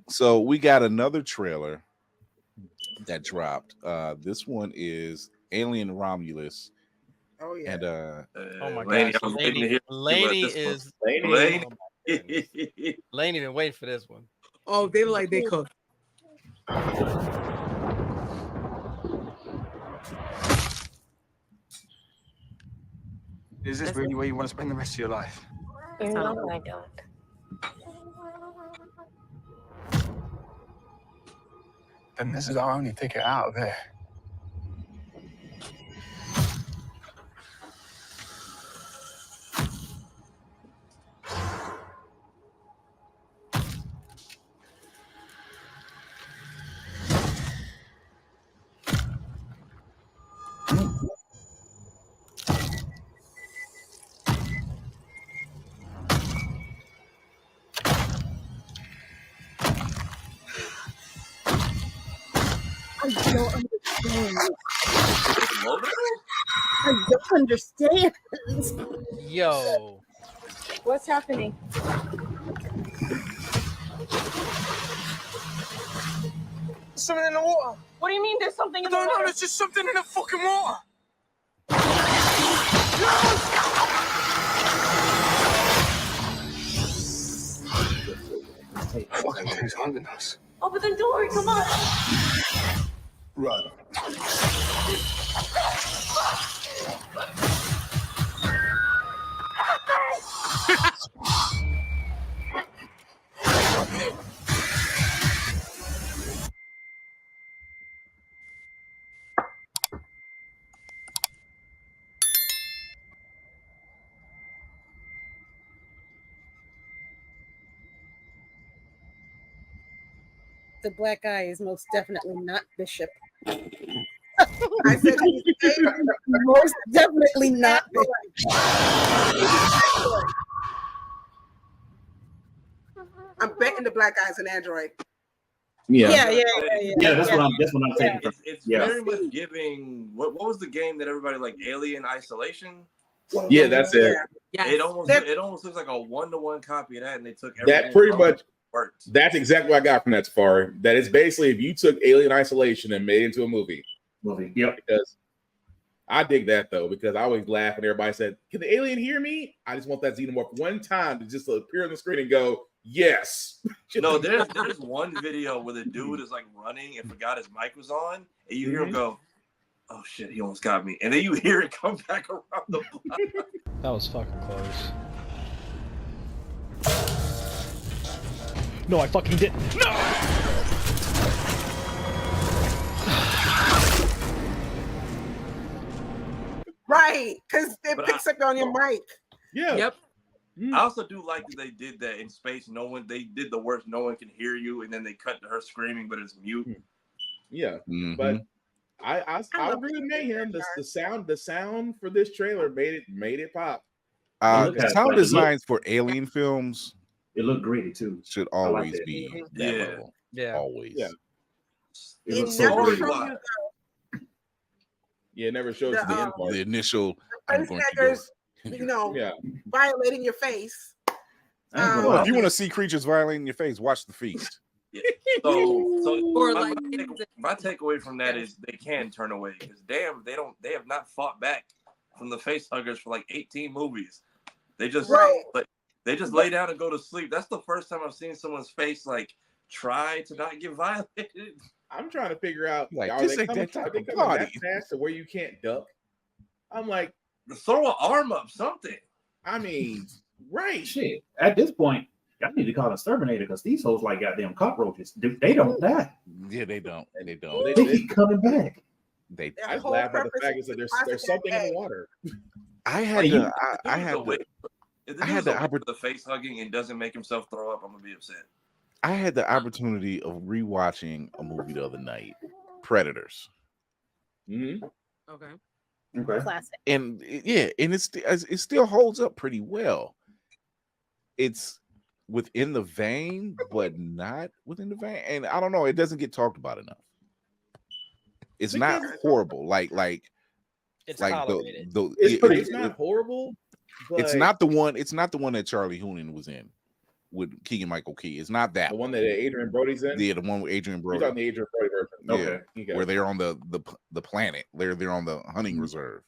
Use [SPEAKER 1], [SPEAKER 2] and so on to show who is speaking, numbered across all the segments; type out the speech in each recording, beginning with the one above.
[SPEAKER 1] So we got another trailer that dropped. This one is Alien Romulus.
[SPEAKER 2] Oh yeah.
[SPEAKER 1] And
[SPEAKER 3] Oh my
[SPEAKER 4] Laney,
[SPEAKER 3] gosh,
[SPEAKER 4] I was waiting to hear
[SPEAKER 3] Laney
[SPEAKER 4] about this one.
[SPEAKER 3] is
[SPEAKER 4] Laney.
[SPEAKER 3] oh my goodness. Laney been waiting for this one.
[SPEAKER 2] Oh, they look like they cook.
[SPEAKER 5] Is this really where you want to spend the rest of your life?
[SPEAKER 6] No, I don't.
[SPEAKER 5] Then this is our only ticket out of there.
[SPEAKER 2] I don't understand.
[SPEAKER 4] I
[SPEAKER 2] I don't understand.
[SPEAKER 3] Yo.
[SPEAKER 6] What's happening?
[SPEAKER 5] Something in the water.
[SPEAKER 6] What do you mean there's something
[SPEAKER 5] I
[SPEAKER 6] in the
[SPEAKER 5] don't know.
[SPEAKER 6] water?
[SPEAKER 5] There's just something in the fucking water. Fucking thing's hunting us.
[SPEAKER 6] Open the door, come on.
[SPEAKER 5] Run.
[SPEAKER 2] The black guy is most definitely not Bishop. I said he's most definitely not Bishop. I'm betting the black guy's an android.
[SPEAKER 7] Yeah,
[SPEAKER 6] Yeah.
[SPEAKER 7] That's what I'm taking from.
[SPEAKER 4] It's
[SPEAKER 7] Yeah.
[SPEAKER 4] very much giving. What was the game that everybody like? Alien Isolation.
[SPEAKER 7] Yeah, that's it.
[SPEAKER 2] Yeah.
[SPEAKER 4] It almost looks like a 1-to-1 copy of that, and they took
[SPEAKER 7] That pretty
[SPEAKER 4] from
[SPEAKER 7] much
[SPEAKER 4] it. Worked.
[SPEAKER 7] That's exactly what I got from that Safari. That is basically if you took Alien Isolation and made it into a movie. Yep. Because I dig that though, because I always laugh when everybody said, "Can the alien hear me?" I just want that xenomorph one time to just appear on the screen and go, "Yes."
[SPEAKER 4] No, there's one video where the dude is like running and forgot his mic was on, and you hear him go, "Oh shit, he almost got me," and then you hear it come back around the block.
[SPEAKER 3] That was fucking close. No, I fucking didn't. No!
[SPEAKER 2] Right, because it picks up on your mic.
[SPEAKER 7] Yeah.
[SPEAKER 2] Yep.
[SPEAKER 4] I also do like that they did that in space. They did the worst. No one can hear you, and then they cut to her screaming, but it's mute.
[SPEAKER 7] Yeah, but I agree with Mayhem. The sound for this trailer made it pop.
[SPEAKER 1] Sound designs for alien films.
[SPEAKER 7] It looked gritty too.
[SPEAKER 1] Should always be that level.
[SPEAKER 3] Yeah,
[SPEAKER 1] always.
[SPEAKER 7] Yeah.
[SPEAKER 2] It looks so
[SPEAKER 7] great.
[SPEAKER 2] You
[SPEAKER 7] It never shows the end part.
[SPEAKER 1] The initial.
[SPEAKER 2] face hackers, violating your face.
[SPEAKER 1] Well, if you want to see creatures violating your face, watch The Feast.
[SPEAKER 4] Yeah. So
[SPEAKER 6] Or
[SPEAKER 4] my takeaway from that is they can turn away because damn, they have not fought back from the face huggers for like 18 movies. They just they just lay down and go to sleep. That's the first time I've seen someone's face like try to not get violated.
[SPEAKER 7] I'm trying to figure out
[SPEAKER 1] Like,
[SPEAKER 7] are
[SPEAKER 1] this
[SPEAKER 7] they
[SPEAKER 1] ain't
[SPEAKER 7] coming,
[SPEAKER 1] that type
[SPEAKER 7] are they
[SPEAKER 1] of
[SPEAKER 7] coming that
[SPEAKER 1] party.
[SPEAKER 7] fast to where you can't duck? I'm like,
[SPEAKER 4] throw an arm up, something.
[SPEAKER 7] I mean, right?
[SPEAKER 8] Shit. At this point, I need to call a exterminator because these hoes like goddamn cockroaches. They don't die.
[SPEAKER 1] Yeah, they don't.
[SPEAKER 7] They don't.
[SPEAKER 8] They keep coming back.
[SPEAKER 7] I laugh at the fact is that there's something in the water.
[SPEAKER 1] I had
[SPEAKER 4] If the dude's away for the face hugging and doesn't make himself throw up, I'm gonna be upset.
[SPEAKER 1] I had the opportunity of rewatching a movie the other night, Predators.
[SPEAKER 7] Mm-hmm.
[SPEAKER 2] Okay.
[SPEAKER 6] Classic.
[SPEAKER 1] And it still holds up pretty well. It's within the vein, but not within the vein. And I don't know, it doesn't get talked about enough. It's not horrible. Like
[SPEAKER 3] it's
[SPEAKER 1] like
[SPEAKER 3] tolerated.
[SPEAKER 7] It's not horrible. But
[SPEAKER 1] It's not the one that Charlie Hunnam was in. with Keegan-Michael Key. It's not that
[SPEAKER 7] The one that Adrian Brody's in.
[SPEAKER 1] the one with Adrian
[SPEAKER 7] You're
[SPEAKER 1] Brody.
[SPEAKER 7] talking the Adrian Brody version.
[SPEAKER 1] Yeah,
[SPEAKER 7] Okay.
[SPEAKER 1] where they're on the planet. They're on the hunting reserve.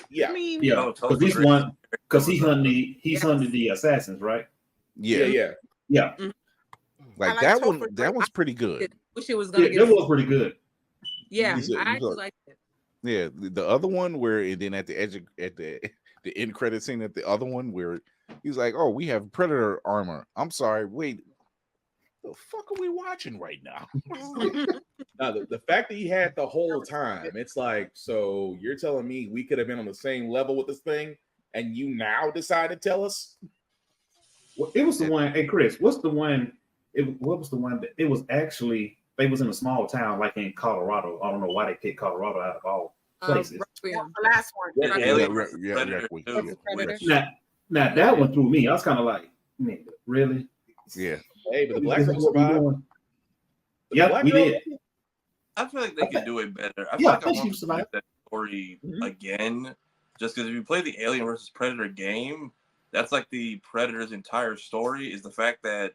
[SPEAKER 7] Yeah.
[SPEAKER 8] Yeah, because he's one because he's hunting the assassins, right?
[SPEAKER 1] Yeah.
[SPEAKER 8] Yeah.
[SPEAKER 1] Like
[SPEAKER 9] I like
[SPEAKER 1] that
[SPEAKER 9] Topher
[SPEAKER 1] one. That one's pretty good.
[SPEAKER 9] Wish it was gonna
[SPEAKER 8] Yeah,
[SPEAKER 9] get.
[SPEAKER 8] that was pretty good.
[SPEAKER 9] Yeah,
[SPEAKER 1] You said-
[SPEAKER 9] I
[SPEAKER 1] you
[SPEAKER 9] actually
[SPEAKER 1] thought-
[SPEAKER 9] like it.
[SPEAKER 1] Yeah, the other one where and then at the edge at the end credit scene at the other one where he's like, "Oh, we have Predator armor." I'm sorry, wait, the fuck are we watching right now?
[SPEAKER 7] Now, the fact that he had the whole time, it's like, so you're telling me we could have been on the same level with this thing, and you now decide to tell us?
[SPEAKER 8] Well, it was the one. Hey, Chris, what's the one? What was the one that it was actually? They was in a small town, like in Colorado. I don't know why they picked Colorado out of all places.
[SPEAKER 9] Requiem.
[SPEAKER 2] The last one.
[SPEAKER 4] Yeah,
[SPEAKER 2] Predator.
[SPEAKER 4] Alien versus
[SPEAKER 1] yeah,
[SPEAKER 4] Predator
[SPEAKER 1] yeah,
[SPEAKER 4] 2,
[SPEAKER 1] yeah.
[SPEAKER 4] which-
[SPEAKER 8] Now that one threw me. I was kind of like, nigga, really?
[SPEAKER 1] Yeah,
[SPEAKER 7] Hey, but the
[SPEAKER 8] Is
[SPEAKER 7] black
[SPEAKER 8] this
[SPEAKER 7] girl
[SPEAKER 8] what we
[SPEAKER 7] survived.
[SPEAKER 8] doing?
[SPEAKER 7] The
[SPEAKER 8] Yep,
[SPEAKER 7] black
[SPEAKER 8] we
[SPEAKER 7] girl-
[SPEAKER 8] did.
[SPEAKER 4] I feel like they could do it better. I feel
[SPEAKER 8] Yeah,
[SPEAKER 4] like I
[SPEAKER 8] I think
[SPEAKER 4] want
[SPEAKER 8] she
[SPEAKER 4] to
[SPEAKER 8] survived.
[SPEAKER 4] do that story
[SPEAKER 7] Mhm.
[SPEAKER 4] again. Just because if you play the Alien versus Predator game, that's like the Predator's entire story is the fact that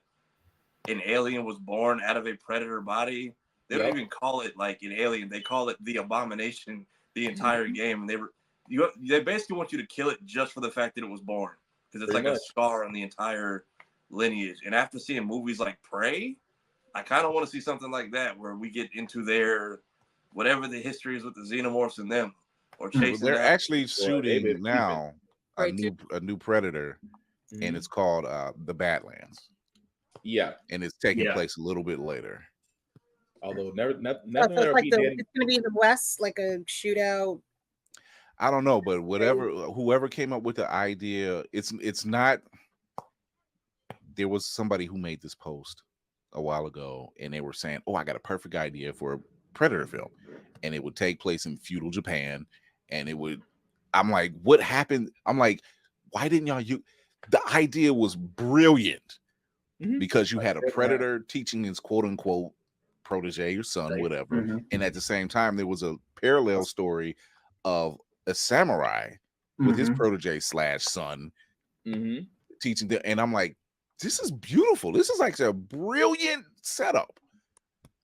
[SPEAKER 4] an alien was born out of a predator body. They don't
[SPEAKER 7] Yep.
[SPEAKER 4] even call it like an alien; they call it the abomination the entire game. And they basically want you to kill it just for the fact that it was born because it's
[SPEAKER 7] Pretty
[SPEAKER 4] like
[SPEAKER 7] much.
[SPEAKER 4] a scar on the entire lineage. And after seeing movies like Prey, I kind of want to see something like that where we get into their whatever the history is with the xenomorphs and them, or
[SPEAKER 1] well,
[SPEAKER 4] chasing.
[SPEAKER 1] they're
[SPEAKER 4] them.
[SPEAKER 1] actually
[SPEAKER 7] they've
[SPEAKER 1] shooting
[SPEAKER 7] been
[SPEAKER 1] now a
[SPEAKER 9] Right,
[SPEAKER 1] new Predator,
[SPEAKER 7] Mhm.
[SPEAKER 1] and it's called the Badlands,
[SPEAKER 7] Yeah.
[SPEAKER 1] and it's taking
[SPEAKER 8] Yeah.
[SPEAKER 1] place a little bit later.
[SPEAKER 7] Although
[SPEAKER 2] So
[SPEAKER 7] nothing
[SPEAKER 2] it's
[SPEAKER 7] ever
[SPEAKER 2] like
[SPEAKER 7] beat Danny.
[SPEAKER 2] it's gonna be in the West, like a shootout.
[SPEAKER 1] I don't know, but whoever came up with the idea, it's not. There was somebody who made this post a while ago, and they were saying, "Oh, I got a perfect idea for a Predator film," and it would take place in feudal Japan, and it would. I'm like, what happened? I'm like, why didn't y'all use? The idea was brilliant
[SPEAKER 7] Mhm.
[SPEAKER 1] because you had a Predator teaching his quote unquote protege or son, whatever,
[SPEAKER 8] Mhm.
[SPEAKER 1] and at the same time, there was a parallel story of a samurai with his
[SPEAKER 8] Mhm.
[SPEAKER 1] protege / son
[SPEAKER 7] Mhm.
[SPEAKER 1] teaching them, and I'm like, this is beautiful. This is like a brilliant setup.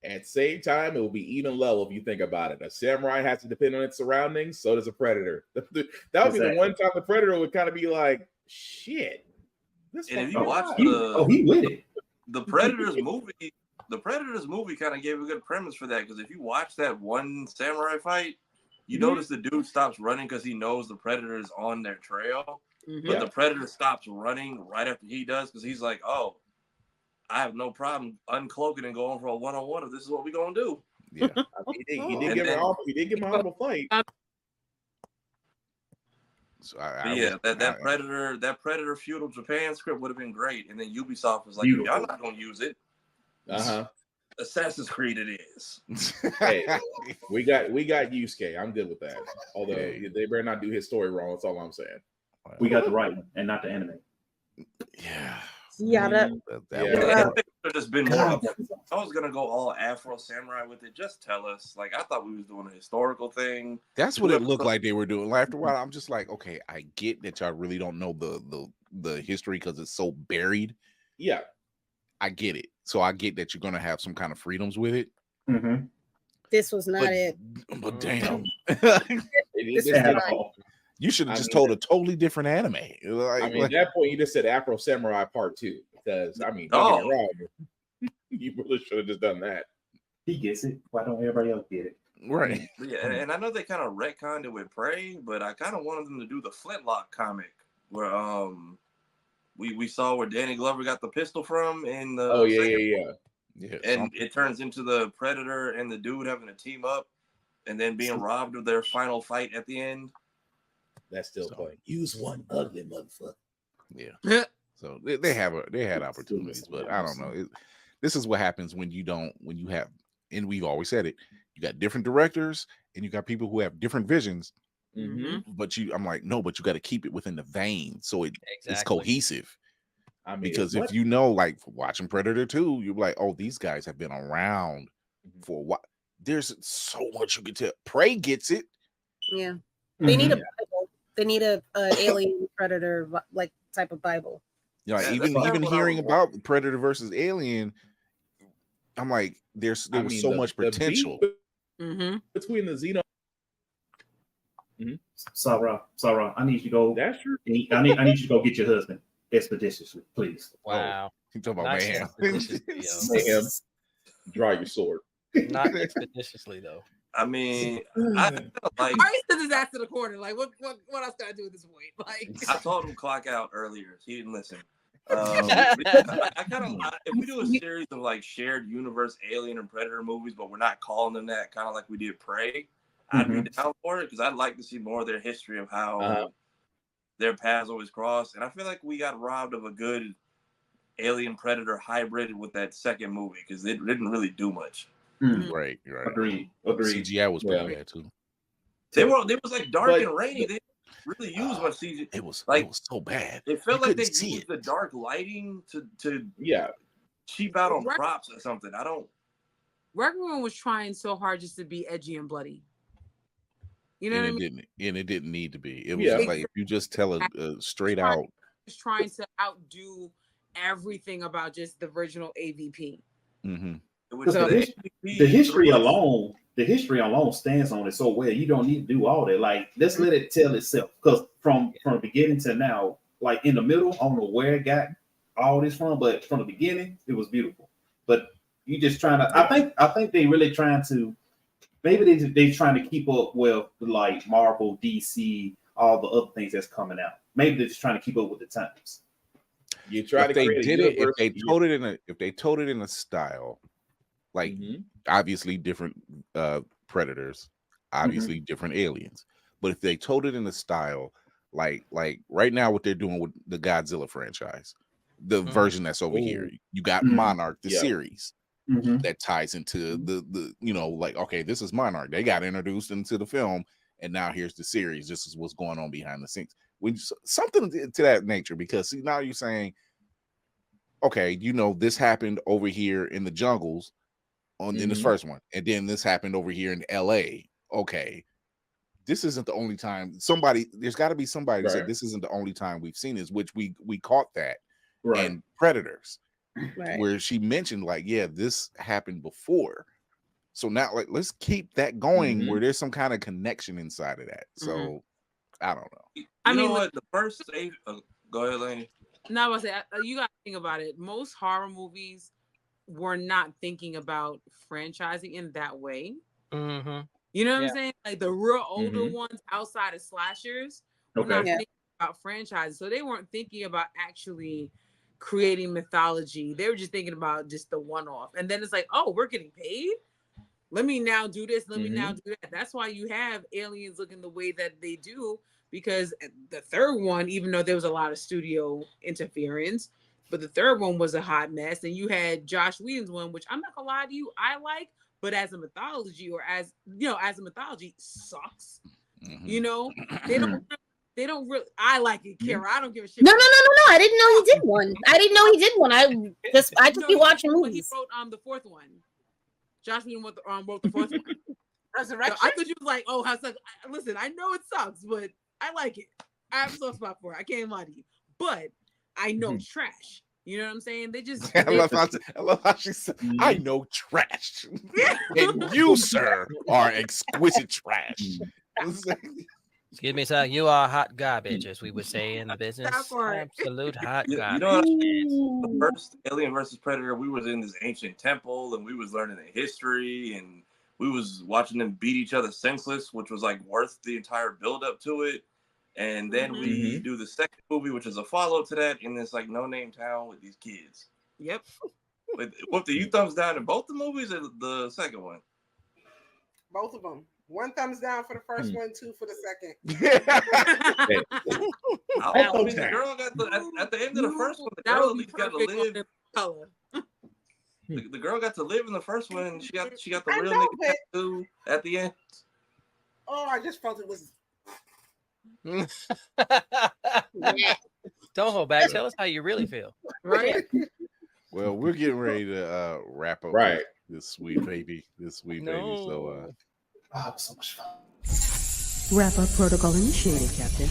[SPEAKER 7] At the same time, it will be even level if you think about it. A samurai has to depend on its surroundings, so does a predator. That would be the
[SPEAKER 8] Exactly.
[SPEAKER 7] one time the predator would kind of be like, shit. This
[SPEAKER 4] And if you
[SPEAKER 7] fucking
[SPEAKER 4] watch
[SPEAKER 7] guy."
[SPEAKER 8] He with it.
[SPEAKER 4] the Predators movie kind of gave a good premise for that because if you watch that one samurai fight, you notice the dude stops running because he knows the predator is on their trail,
[SPEAKER 9] Mhm.
[SPEAKER 4] but
[SPEAKER 7] Yeah.
[SPEAKER 4] the predator stops running right after he does because he's like, "Oh, I have no problem uncloaking and going for a one-on-one if this is what we're gonna do."
[SPEAKER 1] Yeah,
[SPEAKER 7] I mean, he did
[SPEAKER 4] And
[SPEAKER 7] give
[SPEAKER 4] then-
[SPEAKER 7] he did give an honorable fight.
[SPEAKER 1] so
[SPEAKER 4] But yeah, that Predator feudal Japan script would have been great, and then Ubisoft was like, "Y'all
[SPEAKER 8] Beautiful.
[SPEAKER 4] not gonna use it.
[SPEAKER 7] Uh-huh.
[SPEAKER 4] Assassin's Creed it is."
[SPEAKER 7] Hey, we got Yusuke. I'm good with that. Although
[SPEAKER 1] Yeah.
[SPEAKER 7] they better not do his story wrong. That's all I'm saying.
[SPEAKER 8] We got the right one and not the anime.
[SPEAKER 1] yeah,
[SPEAKER 2] Yeah, that
[SPEAKER 1] that
[SPEAKER 7] Yeah.
[SPEAKER 1] was-
[SPEAKER 4] It should have just been more.
[SPEAKER 8] God,
[SPEAKER 4] I was gonna go all Afro samurai with it. Just tell us. Like I thought we was doing a historical thing.
[SPEAKER 1] that's what it looked like they were doing. Like, after a while, I'm just like, okay, I get that y'all really don't know the history because it's so buried.
[SPEAKER 7] Yeah.
[SPEAKER 1] I get it. So I get that you're gonna have some kind of freedoms with it.
[SPEAKER 8] Mm-hmm.
[SPEAKER 2] this was not
[SPEAKER 1] But,
[SPEAKER 2] it.
[SPEAKER 1] but damn,
[SPEAKER 2] This is
[SPEAKER 8] At
[SPEAKER 2] not-
[SPEAKER 8] all.
[SPEAKER 1] you should
[SPEAKER 7] I
[SPEAKER 1] have just
[SPEAKER 7] mean,
[SPEAKER 1] told a totally different anime. Like,
[SPEAKER 7] I mean, at that point, you just said Afro Samurai Part 2. Because, I mean, don't get me wrong. You really should have just done that.
[SPEAKER 8] He gets it. Why don't everybody else get it?
[SPEAKER 1] right.
[SPEAKER 4] But yeah, and I know they kind of retconned it with Prey, but I kind of wanted them to do the Flintlock comic where we saw where Danny Glover got the pistol from in the
[SPEAKER 7] Oh, yeah,
[SPEAKER 4] second-
[SPEAKER 7] yeah.
[SPEAKER 1] Yeah,
[SPEAKER 4] and it turns into the Predator and the dude having to team up and then being robbed of their final fight at the end.
[SPEAKER 7] That's still
[SPEAKER 1] So-
[SPEAKER 7] playing. Use one ugly motherfucker.
[SPEAKER 1] yeah. So they had opportunities, but I don't know. This is what happens when you have, and we've always said it. You got different directors, and you got people who have different visions.
[SPEAKER 7] Mm-hmm.
[SPEAKER 1] But I'm like, no, but you got to keep it within the vein so it's
[SPEAKER 3] Exactly.
[SPEAKER 1] cohesive.
[SPEAKER 7] I mean,
[SPEAKER 1] Because
[SPEAKER 7] what-
[SPEAKER 1] if you know, like watching Predator 2, you're like, oh, these guys have been around for a while. There's so much you can tell. Prey gets it.
[SPEAKER 2] Yeah, they need a
[SPEAKER 8] Mhm.
[SPEAKER 2] Bible. They need a alien predator like type of Bible.
[SPEAKER 1] You know,
[SPEAKER 4] Yeah,
[SPEAKER 1] even
[SPEAKER 4] that's
[SPEAKER 1] even
[SPEAKER 4] what I
[SPEAKER 1] hearing
[SPEAKER 4] was
[SPEAKER 1] about Predator versus Alien, I'm like, there was so much potential
[SPEAKER 7] between the Xeno.
[SPEAKER 8] Sarah, I need you to go.
[SPEAKER 7] That's true.
[SPEAKER 8] I need you to go get your husband expeditiously, please.
[SPEAKER 3] Wow.
[SPEAKER 1] You talking about
[SPEAKER 3] Not
[SPEAKER 1] mayhem?
[SPEAKER 3] expeditiously, yo.
[SPEAKER 7] Mayhem. Draw your sword.
[SPEAKER 3] Not expeditiously though.
[SPEAKER 4] I mean, I felt like
[SPEAKER 2] Ari said his ass to the corner. Like, what else can I do at this point? Like,
[SPEAKER 4] I told him clock out earlier. He didn't listen. I kind of, if we do a series of like shared universe Alien and Predator movies, but we're not calling them that, kind of like we did Prey, I'd be down for it because I'd like to see more of their history of how their paths always cross. And I feel like we got robbed of a good Alien Predator hybrid with that second movie because it didn't really do much.
[SPEAKER 1] Right.
[SPEAKER 8] Agreed.
[SPEAKER 1] CGI was pretty bad too.
[SPEAKER 4] They was like dark and rainy. They didn't really use much CGI.
[SPEAKER 1] It was so bad.
[SPEAKER 4] It felt like they
[SPEAKER 1] see
[SPEAKER 4] used the dark lighting to cheap out on
[SPEAKER 9] Right.
[SPEAKER 4] props or something. I don't.
[SPEAKER 9] Everyone was trying so hard just to be edgy and bloody. You know what I mean?
[SPEAKER 1] It didn't need to be. It was just like if you just tell it straight out.
[SPEAKER 9] Just trying to outdo everything about just the original AVP.
[SPEAKER 8] The history alone stands on it so well. You don't need to do all that. Like, let's let it tell itself. Because from the beginning to now, like in the middle, I don't know where it got all this from, but from the beginning, it was beautiful. But you just trying to. I think they really trying to. Maybe they trying to keep up with like Marvel, DC, all the other things that's coming out. Maybe they're just trying to keep up with the times.
[SPEAKER 7] You try
[SPEAKER 1] if
[SPEAKER 7] to
[SPEAKER 1] they did it, if they told it in a style, like obviously different predators, obviously different aliens. But if they told it in a style, like right now, what they're doing with the Godzilla franchise, the version that's over here, you got Monarch, the series. That ties into the like, okay, this is Monarch. They got introduced into the film, and now here's the series. This is what's going on behind the scenes. Something to that nature, because see, now you're saying, okay, this happened over here in the jungles in this first one, and then this happened over here in LA. Okay, this isn't the only time. There's got to be somebody that said this isn't the only time we've seen this, which we caught that in Predators.
[SPEAKER 2] Right.
[SPEAKER 1] Where she mentioned like, yeah, this happened before. So now like let's keep that going where there's some kind of connection inside of that. So I don't know.
[SPEAKER 4] I mean, what the first go ahead, Lainey.
[SPEAKER 9] No, I was say you got to think about it. Most horror movies were not thinking about franchising in that way. You know what I'm saying? Like the real older ones outside of slashers were not thinking about franchises. So they weren't thinking about actually creating mythology. They were just thinking about just the one-off. And then it's like, oh, we're getting paid? Let me now do this. Let me now do that. That's why you have aliens looking the way that they do, because the third one, even though there was a lot of studio interference, but the third one was a hot mess. And you had Josh Whedon's one, which I'm not gonna lie to you, I like, but as a mythology or as a mythology sucks. They don't really. I like it, Kara. I don't give a shit.
[SPEAKER 2] No. I didn't know he did one. I just be watching movies.
[SPEAKER 9] He wrote the fourth one. Josh Whedon wrote the fourth one.
[SPEAKER 2] Resurrection.
[SPEAKER 9] So I thought you was like, oh, listen, I know it sucks, but I like it. I have a soft spot for it. I can't lie to you, but I know it's trash. You know what I'm saying? They just.
[SPEAKER 1] I love how she said, "I know trash," and you, sir, are exquisite trash.
[SPEAKER 3] Excuse me, sir. You are hot garbage, as we would say in the business. Absolute hot garbage.
[SPEAKER 4] You know, the first Alien versus Predator, we was in this ancient temple, and we was learning the history, and we was watching them beat each other senseless, which was like worth the entire build up to it. And then we do the second movie, which is a follow to that, in this like no-name town with these kids.
[SPEAKER 9] Yep.
[SPEAKER 4] What do you thumbs down in both the movies or the second one?
[SPEAKER 10] Both of them. 1 thumbs down for the first one, 2 for the second.
[SPEAKER 4] The girl got at the end of the first one, the girl at least got to live.
[SPEAKER 9] Color.
[SPEAKER 4] The girl got to live in the first one. She got the real nigga tattoo at the end.
[SPEAKER 10] Oh, I just felt it was.
[SPEAKER 3] Don't hold back. Tell us how you really feel.
[SPEAKER 9] Right.
[SPEAKER 1] Well, we're getting ready to wrap up this sweet baby. So
[SPEAKER 8] so much fun.
[SPEAKER 11] Wrap up protocol initiated, Captain.